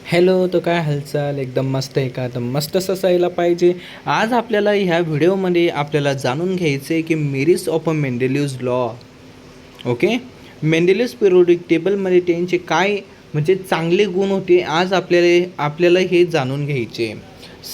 Hello, तो काय हालचाल? एकदम मस्त आहे का? तर मस्तच असायला पाहिजे. आज आपल्याला ह्या व्हिडिओमध्ये आपल्याला जाणून घ्यायचं आहे की merits of a Mendeleev's law. Okay. Mendeleev's periodic टेबलमध्ये त्यांचे काय म्हणजे चांगले गुण होते, आज आपल्याला हे जाणून घ्यायचे.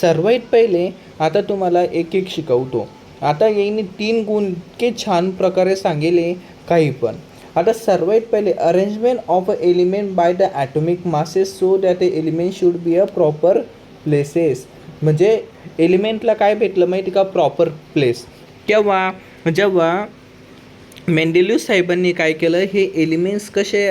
सर्वात पहिले आता तुम्हाला एक एक शिकवतो. आता येईन 3 गुण इतके छान प्रकारे सांगेले काही पण. आता सर्वात पहिले arrangement of a element by the atomic masses so that the element should be a proper places. म्हणजे एलिमेंटला काय भेटलं माहिती का? Proper place. केव्हा? जेव्हा मेंडेलिव्ह साहेबांनी काय केलं, हे एलिमेंट्स कसे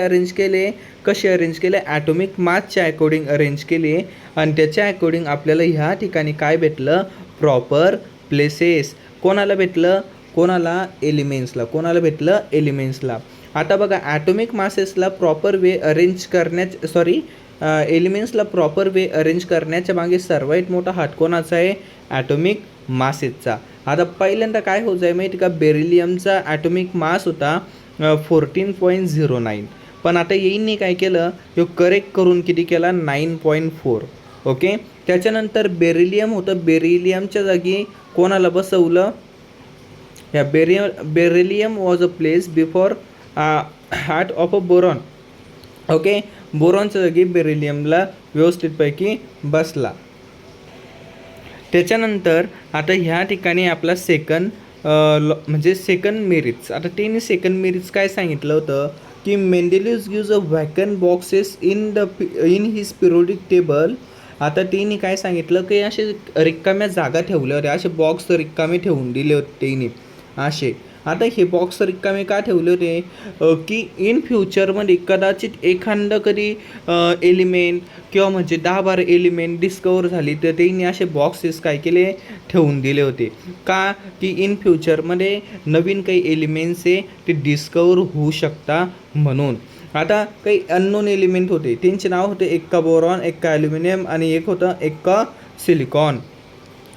अरेंज केले ॲटॉमिक मासच्या अकॉर्डिंग अरेंज केले आणि त्याच्या अकॉर्डिंग आपल्याला ह्या ठिकाणी काय भेटलं? Proper places. कोणाला भेटलं? कोणाला भेटलं? एलिमेंट्सला. आता बघा, ॲटॉमिक मासेसला प्रॉपर वे अरेंज एलिमेंट्सला प्रॉपर वे अरेंज करण्याच्या मागे सर्वात मोठा हात कोणाचा आहे? ॲटॉमिक मासेसचा. आता पहिल्यांदा काय होत आहे माहिती का? बेरिलियमचा ॲटॉमिक मास होता 14.09. पण आता येईनने काय केलं, तो करेक्ट करून किती केला? 9.4. ओके. त्याच्यानंतर बेरिलियम होतं, बेरिलियमच्या जागी कोणाला बसवलं? या beryllium was a place before heart of a boron. Okay. बोरॉनच्या जागी बेरिलियमला व्यवस्थितपैकी बसला. त्याच्यानंतर आता ह्या ठिकाणी आपला म्हणजे सेकंड मेरिट्स. आता त्यांनी सेकंड मेरिट्स काय सांगितलं होतं की Mendeleev use a vacant boxes in his periodic table. आता त्यांनी काय सांगितलं की असे रिकाम्या जागा ठेवल्या होत्या, असे बॉक्स रिकामे ठेवून दिले होते त्यांनी असे. आता हे बॉक्स रिकामे का ठेवले होते? की इन फ्युचरमध्ये कदाचित एखादं कधी एलिमेंट किंवा म्हणजे 10-12 एलिमेंट डिस्कवर झाली तर त्यांनी असे बॉक्सेस काय केले? ठेवून दिले होते. का? की इन फ्युचरमध्ये नवीन काही एलिमेंट्स आहे ते डिस्कवर होऊ शकता म्हणून. आता काही अननोन एलिमेंट होते, त्यांचे नाव होते एक का बोरॉन, एक का ॲल्युमिनियम आणि एक होतं एक का सिलिकॉन.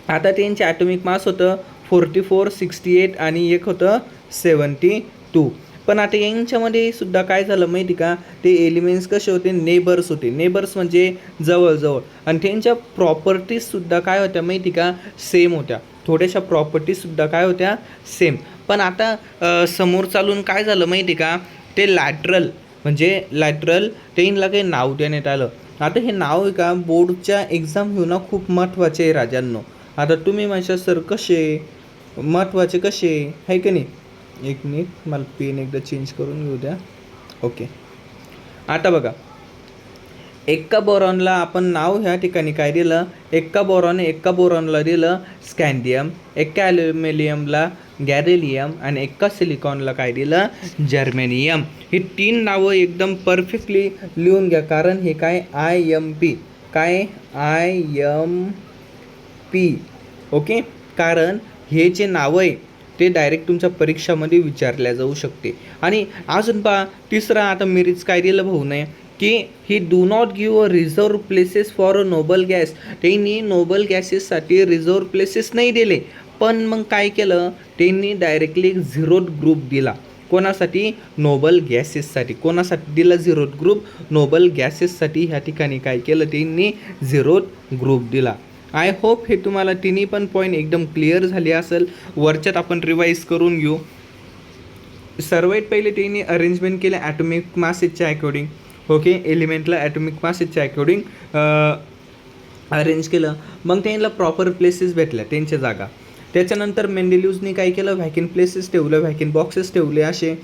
आता त्यांचे ॲटॉमिक मास होतं 4468 आणि एक होतं 72. पण आता यांच्यामध्ये सुद्धा काय झालं माहिती का? ते एलिमेंट्स कसे होते? नेबर्स होते. नेबर्स म्हणजे जवळजवळ. आणि त्यांच्या प्रॉपर्टीजसुद्धा काय होत्या माहिती का? सेम होत्या. थोड्याशा प्रॉपर्टीजसुद्धा काय होत्या? सेम. पण आता समोर चालून काय झालं माहिती का? ते लॅटरल त्यांना काही नाव देण्यात आलं. आता हे नाव आहे का, बोर्डच्या एक्झाम घेऊन खूप महत्त्वाचे आहे राजांनो. आता तुम्ही म्हणशाल सर कसे महत्त्वाचे कसे आहे की नाही? एक मिनिट, मला पेन एकदा चेंज करून घेऊ द्या. ओके. आता बघा, एक्का बोरॉनला आपण नाव ह्या ठिकाणी काय दिलं? एक्का बोरॉनला दिलं स्कॅन्डियम, एक्का ॲल्युमिनियमला गॅरेलियम आणि एक्का सिलिकॉनला काय दिलं? जर्मेनियम. ही 3 नावं एकदम परफेक्टली लिहून घ्या, कारण हे काय? IMP. काय? IMP. ओके. कारण हे जे नावं आहे ते डायरेक्ट तुमच्या परीक्षामध्ये विचारल्या जाऊ शकते. आणि अजून पहा, तिसरा आता मेरिट्स काय दिलं भाऊ नाही की ही do not give a reserve places for a Nobel gas. त्यांनी नोबल गॅसेससाठी रिझर्व प्लेसेस नाही दिले, पण मग काय केलं? त्यांनी डायरेक्टली एक झिरोड ग्रुप दिला. कोणासाठी? नोबल गॅसेससाठी. कोणासाठी दिला झिरोड ग्रुप? नोबल गॅसेससाठी. ह्या ठिकाणी काय केलं? त्यांनी झिरोड ग्रुप दिला. आय होप हे तुम्हाला तिन्ही पण पॉईंट एकदम क्लिअर झाले असेल. वरच्यात आपण रिवाईज करून घेऊ. सर्वात पहिले त्यांनी अरेंजमेंट केलं ॲटॉमिक मासेसच्या अकॉर्डिंग. ओके. एलिमेंटला ॲटॉमिक मासेसच्या अकॉर्डिंग अरेंज केलं. मग त्यांना प्रॉपर प्लेसेस भेटल्या, त्यांच्या जागा. त्याच्यानंतर मेंडेलिव्हजनी काय केलं? व्हॅकंट प्लेसेस ठेवलं, व्हॅकंट बॉक्सेस ठेवले असे.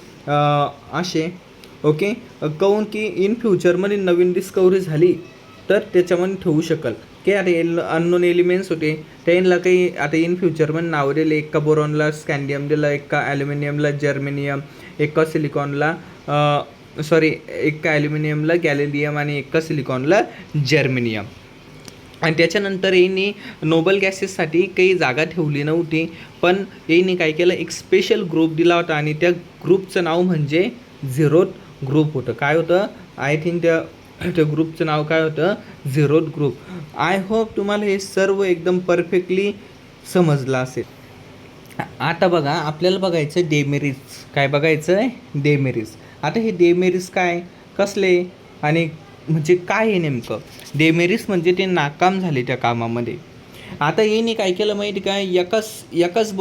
ओके. काहून की इन फ्युचरमध्ये नवीन डिस्कवरी झाली तर त्याच्यामध्ये ठेवू शकेल की आता अननोन एलिमेंट्स होते त्यांना काही आता इन फ्युचरमध्ये नाव दिले. एक का बोरॉनला स्कॅन्डियम दिलं, एक का ॲल्युमिनियमला जर्मेनियम, एक का सिलिकॉनला एक का ॲल्युमिनियमला गॅलेलियम आणि एक का सिलिकॉनला जर्मेनियम. आणि त्याच्यानंतर यांनी नोबल गॅसेससाठी काही जागा ठेवली नव्हती, पण यांनी काय केलं? एक स्पेशल ग्रुप दिला होता आणि त्या ग्रुपचं नाव म्हणजे झिरोड ग्रुप होतं. काय होतं? आय थिंक त्या ग्रुपचं नाव काय होतं? झिरोड ग्रुप. आय होप तुम्हाला हे सर्व एकदम परफेक्टली समजलं असेल. आता बघा, आपल्याला बघायचं डेमेरिट्स. काय बघायचं आहे? डेमेरिट्स. आता हे डेमेरिट्स काय कसले आणि म्हणजे काय आहे नेमकं. डेमेरिट्स म्हणजे ते नाकाम झाले त्या कामामध्ये. आता यांनी काय केलं माहिती काय, एकाच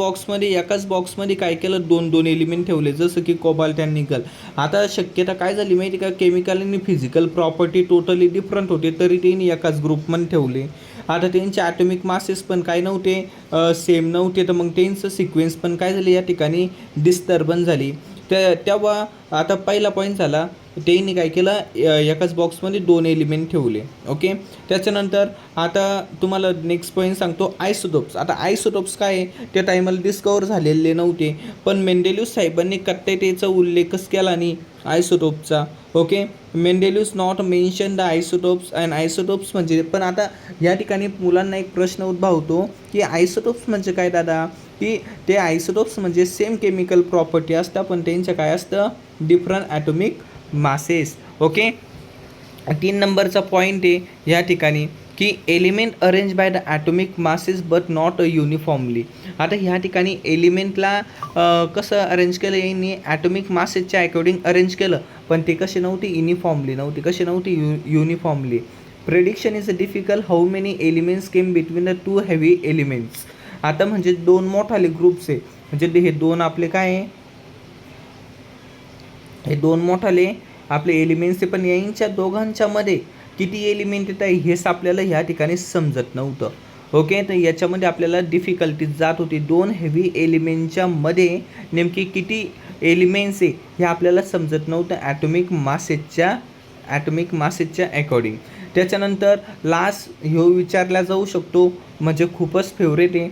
बॉक्समध्ये काय केलं, दोन दोन एलिमेंट ठेवले, जसं की कोबाल्ट आणि निकल. आता शक्यता काय झाली माहिती का, केमिकल आणि फिजिकल प्रॉपर्टी टोटली डिफरंट होते, तरी त्यांनी एकाच ग्रुपमध्ये ठेवले. आता त्यांचे ॲटॉमिक मासेस पण काय नव्हते, सेम नव्हते, तर मग त्यांचं सिक्वेन्स पण काय झाली या ठिकाणी डिस्टर्बन्स झाली. तेव्हा आता पहिला पॉईंट झाला, त्यांनी काय केलं, एकाच बॉक्समध्ये दोन एलिमेंट ठेवले. ओके. त्याच्यानंतर आता तुम्हाला नेक्स्ट पॉईंट सांगतो, आयसोटोप्स. आता आयसोटोप्स काय आहे, त्या टायमाला डिस्कवर झालेले नव्हते, पण मेंडेलियस साहेबांनी कट्टेचा उल्लेखच केला नाही आयसोटोपचा. Okay. Mendeleev's not mention the isotopes and isotopes म्हणजे, पण आता या ठिकाणी मुलांना एक प्रश्न उद्भवतो की आयसोटोप्स म्हणजे काय दादा, की ते आयसोटोप्स म्हणजे सेम केमिकल प्रॉपर्टी असतात, पण त्यांचं काय असतं, डिफरंट ॲटॉमिक मासेस. ओके. 3 नंबरचा पॉईंट आहे या ठिकाणी की element arrange by the atomic masses but not uniformly. आता ह्या ठिकाणी एलिमेंटला कसं अरेंज केलं यांनी, ॲटॉमिक मासेसच्या अकॉर्डिंग अरेंज केलं, पण ते कसे नव्हते, युनिफॉर्मली नव्हते. कसे नव्हते, uniformly. Prediction is a difficult, how many elements came between the two heavy elements. आता म्हणजे दोन मोठाले ग्रुप्स आहे, म्हणजे हे दोन आपले काय आहे, हे दोन मोठाले आपले एलिमेंट्स आहे, पण यांच्या दोघांच्या मध्ये किती एलिमेंट येत आहे हेच आपल्याला ह्या ठिकाणी समजत नव्हतं. ओके. तर याच्यामध्ये आपल्याला डिफिकल्टीज जात होती, दोन हेवी एलिमेंटच्या मध्ये नेमकी किती एलिमेंट्स आहे हे आपल्याला समजत नव्हतं ॲटॉमिक मासेसच्या अकॉर्डिंग. त्याच्यानंतर लास्ट ह्यो विचारला जाऊ शकतो, म्हणजे खूपच फेवरेट आहे,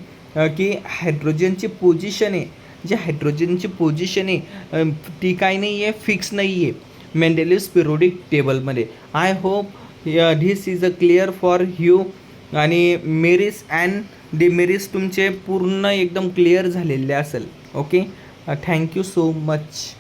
की हायड्रोजनची पोझिशन आहे, जे हायड्रोजनची पोझिशन आहे ती काय नाही आहे, फिक्स नाही आहे मेंडेलियस पिरियोडिक टेबलमध्ये. I hope this is a clear for you, आणि मेरिट्स अँड डिमेरिट्स तुमचे पूर्ण एकदम क्लिअर झालेले असेल. ओके. Thank you so much.